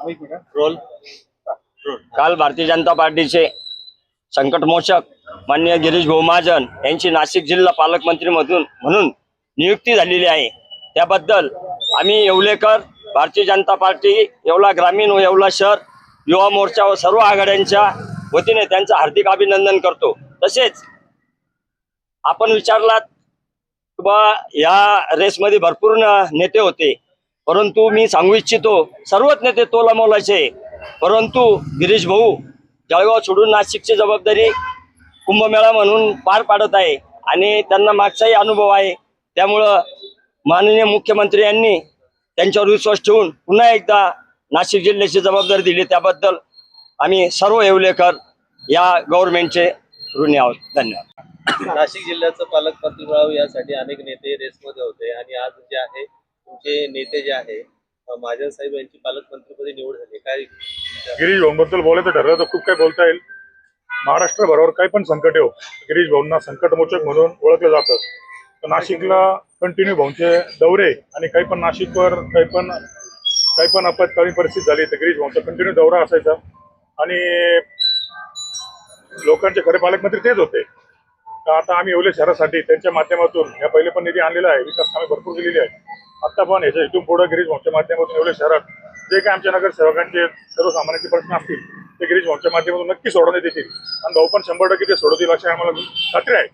Role काल भारतीय जनता पार्टीचे संकटमोचक माननीय गिरीश भाऊ महाजन यांची नाशिक जिल्हा पालकमंत्री म्हणून नियुक्ती झालेली आहे। त्याबद्दल आम्ही येवलेकर भारतीय जनता पार्टी येवला ग्रामीण व येवला शहर युवा मोर्चा व सर्व आघाड्यांच्या वतीने त्यांचं हार्दिक अभिनंदन करतो। तसेच आपण विचारलात या रेसमध्ये भरपूर नेते होते, परंतु मी सांगू इच्छितो सर्वच नेते तोलामोलाचे, परंतु गिरीश भाऊ जळगाव सोडून नाशिकची जबाबदारी कुंभमेळा म्हणून पार पाडत आहे आणि त्यांना मागचाही अनुभव आहे। त्यामुळं माननीय मुख्यमंत्री यांनी त्यांच्यावर विश्वास ठेवून पुन्हा एकदा नाशिक जिल्ह्याची जबाबदारी दिली, त्याबद्दल आम्ही सर्व येवलेकर या गव्हर्नमेंटचे ऋणी आहोत। धन्यवाद। नाशिक जिल्ह्याचं पालकमंत्री मिळावं यासाठी अनेक नेते रेसमध्ये होते आणि आज जे आहे तुमचे नेते जे आहे महाजन साहेब यांची पालकमंत्रीपदी निवड झाली। काय गिरीश भाऊंबद्दल बोलायचं ठरलं तर खूप काही बोलता येईल। महाराष्ट्रभरावर काही पण संकट येऊ, गिरीश भाऊंना संकटमोचक म्हणून ओळखलं जातं। तर नाशिकला कंटिन्यू भाऊंचे दौरे आणि काही पण नाशिकवर काही पण आपत्कालीन परिस्थिती झाली तर गिरीश भाऊंचा कंटिन्यू दौरा असायचा आणि लोकांचे खरे पालकमंत्री तेच होते। तर आता आम्ही येवले शहरासाठी त्यांच्या माध्यमातून या पहिले पण निधी आणलेला आहे, विकास कामे भरपूर केलेली आहे। आता पण याच्या इथून पुढे गिरीश भाऊंच्या माध्यमातून येवले शहरात जे काही आमच्या नगरसेवकांचे सर्वसामान्यांचे प्रश्न असतील ते गिरीश भाऊंच्या माध्यमातून नक्की सोडवण्यात येतील आणि भाऊ पण 100% ते सोडवतील अशी आम्हाला खात्री आहे।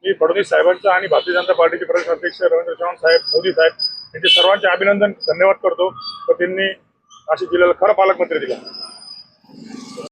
मी फडणवीस साहेबांचा आणि भारतीय जनता पार्टीचे प्रदेश अध्यक्ष रवींद्र चव्हाण साहेब, मोदी साहेब यांचे सर्वांचे अभिनंदन धन्यवाद करतो, तर त्यांनी नाशिक जिल्ह्याला खरा पालकमंत्री दिला।